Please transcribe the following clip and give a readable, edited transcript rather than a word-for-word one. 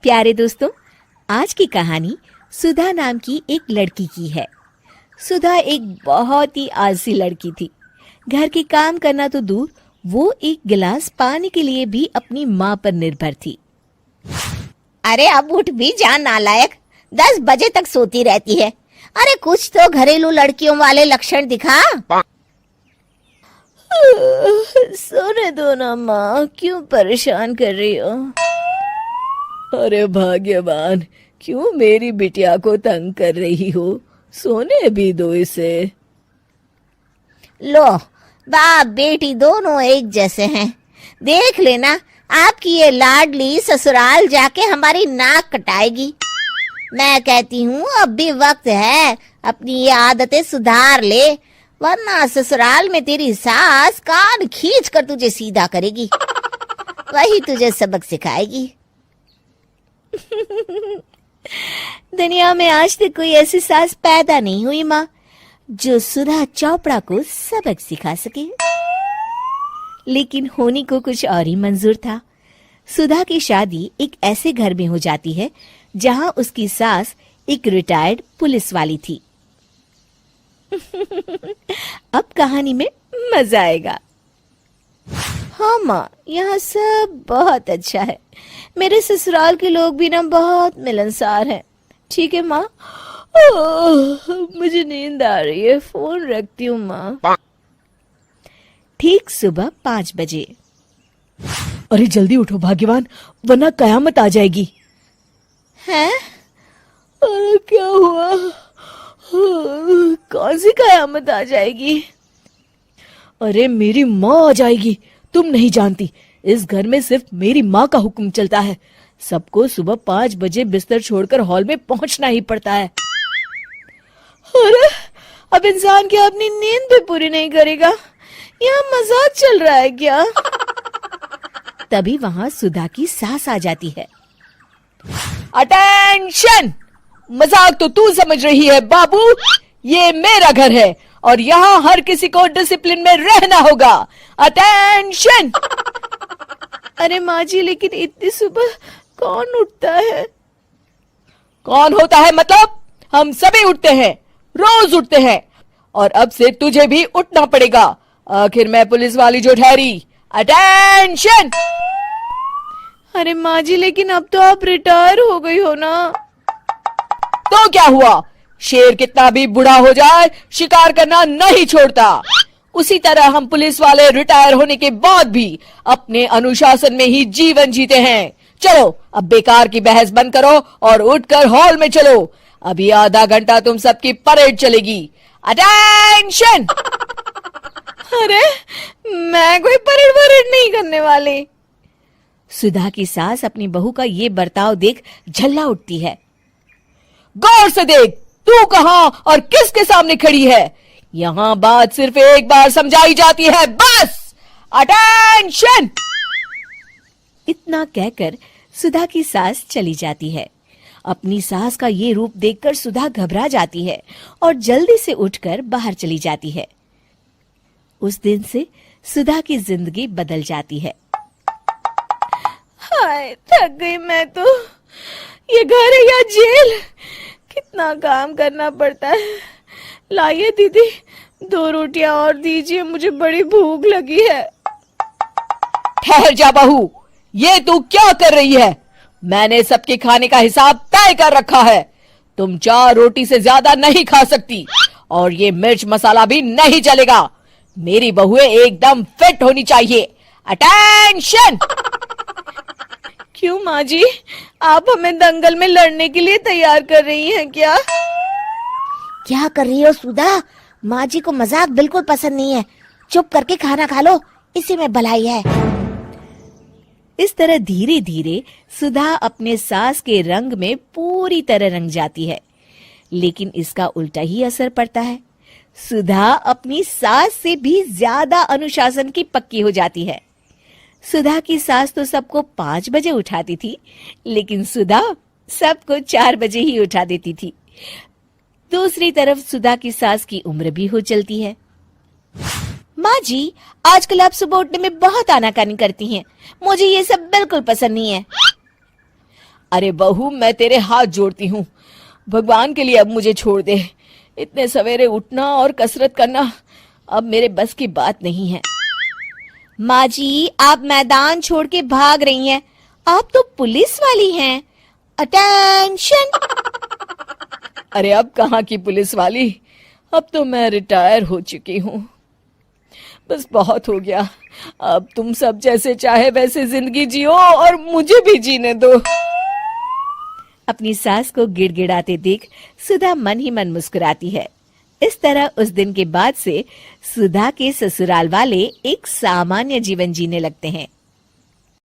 प्यारे दोस्तों, आज की कहानी सुधा नाम की एक लड़की की है। सुधा एक बहुत ही आलसी लड़की थी। घर के काम करना तो दूर, वो एक गिलास पानी के लिए भी अपनी माँ पर निर्भर थी। अरे अब उठ भी जा नालायक, 10 बजे तक सोती रहती है। अरे कुछ तो घरेलू लड़कियों वाले लक्षण दिखा। सोने दो ना माँ, क्यों परेशान कर रही हो? अरे भाग्यवान, क्यों मेरी बिटिया को तंग कर रही हो? सोने भी दो इसे। लो, बाप बेटी दोनों एक जैसे हैं। देख लेना, आपकी ये लाडली ससुराल जाके हमारी नाक कटाएगी। मैं कहती हूँ अब भी वक्त है, अपनी ये आदतें सुधार ले, वरना ससुराल में तेरी सास कान खींच कर तुझे सीधा करेगी। वही तुझे सबक सिखाएगी। दुनिया में आज तक कोई ऐसी सास पैदा नहीं हुई माँ, जो सुधा चोपड़ा को सबक सिखा सके। लेकिन होनी को कुछ और ही मंजूर था। सुधा की शादी एक ऐसे घर में हो जाती है जहां उसकी सास एक रिटायर्ड पुलिस वाली थी। अब कहानी में मजा आएगा। हाँ माँ, यहाँ सब बहुत अच्छा है। मेरे ससुराल के लोग भी ना बहुत मिलनसार हैं। ठीक है माँ, मुझे नींद आ रही है, फोन रखती हूँ माँ। ठीक सुबह 5 बजे। अरे जल्दी उठो भाग्यवान, वरना कयामत आ जाएगी। हैं? अरे क्या हुआ? कौन सी कयामत आ जाएगी? अरे मेरी माँ आ जाएगी। तुम नहीं जानती, इस घर में सिर्फ मेरी माँ का हुक्म चलता है। सबको सुबह 5 बजे बिस्तर छोड़कर हॉल में पहुंचना ही पड़ता है। अरे अब इंसान क्या अपनी नींद भी पूरी नहीं करेगा? यहाँ मजाक चल रहा है क्या? तभी वहां सुधा की सास आ जाती है। अटेंशन! मजाक तो तू समझ रही है बाबू, ये मेरा घर है और यहाँ हर किसी को डिसिप्लिन में रहना होगा। अटेंशन! अरे माँ जी, लेकिन इतनी सुबह कौन उठता है? कौन होता है मतलब? हम सभी उठते हैं, रोज उठते हैं, और अब से तुझे भी उठना पड़ेगा। आखिर मैं पुलिस वाली जो ठहरी। अटेंशन! अरे माँ जी, लेकिन अब तो आप रिटायर हो गई हो ना। तो क्या हुआ? शेर कितना भी बूढ़ा हो जाए, शिकार करना नहीं छोड़ता। उसी तरह हम पुलिस वाले रिटायर होने के बाद भी अपने अनुशासन में ही जीवन जीते हैं। चलो अब बेकार की बहस बंद करो और उठकर हॉल में चलो। अभी आधा घंटा तुम सबकी परेड चलेगी। अटेंशन! अरे मैं कोई परेड नहीं करने वाली। सुधा की सास अपनी बहू का ये बर्ताव देख झल्ला उठती है। गौर से देख, तू कहां और किसके सामने खड़ी है? यहां बात सिर्फ एक बार समझाई जाती है, बस। अटेंशन! इतना कहकर सुधा की सास चली जाती है। अपनी सास का ये रूप देखकर सुधा घबरा जाती है और जल्दी से उठकर बाहर चली जाती है। उस दिन से सुधा की जिंदगी बदल जाती है। हाय, थक गई मैं तो। ये घर है या जेल? कितना काम करना पड़ता है। लाइए दीदी, 2 रोटियां और दीजिए, मुझे बड़ी भूख लगी है। ठहर जा बहू, ये तू क्या कर रही है? मैंने सबके खाने का हिसाब तय कर रखा है। तुम 4 रोटी से ज्यादा नहीं खा सकती और ये मिर्च मसाला भी नहीं चलेगा। मेरी बहुएं एकदम फिट होनी चाहिए। अटेंशन! क्यों माँ जी, आप हमें दंगल में लड़ने के लिए तैयार कर रही हैं क्या? क्या कर रही हो सुधा? माँ जी को मजाक बिल्कुल पसंद नहीं है। चुप करके खाना खा लो, इसी में भलाई है। इस तरह धीरे धीरे सुधा अपने सास के रंग में पूरी तरह रंग जाती है, लेकिन इसका उल्टा ही असर पड़ता है। सुधा अपनी सास से भी ज्यादा अनुशासन की पक्की हो जाती है। सुधा की सास तो सबको 5 बजे उठाती थी, लेकिन सुधा सबको 4 बजे ही उठा देती थी। दूसरी तरफ सुधा की सास की उम्र भी हो चलती है। माँ जी, आजकल आप सुबह उठने में बहुत आनाकानी करती हैं। मुझे ये सब बिल्कुल पसंद नहीं है। अरे बहू, मैं तेरे हाथ जोड़ती हूँ, भगवान के लिए अब मुझे छोड़ दे। इतने सवेरे उठना और कसरत करना अब मेरे बस की बात नहीं है। माँ जी, आप मैदान छोड़ के भाग रही हैं। आप तो पुलिस वाली हैं। अटेंशन। अरे अब कहाँ की पुलिस वाली, अब तो मैं रिटायर हो चुकी हूँ। बस बहुत हो गया, अब तुम सब जैसे चाहे वैसे जिंदगी जियो और मुझे भी जीने दो। अपनी सास को गिड़गिड़ाते देख सुधा मन ही मन मुस्कुराती है। इस तरह उस दिन के बाद से सुधा के ससुराल वाले एक सामान्य जीवन जीने लगते हैं।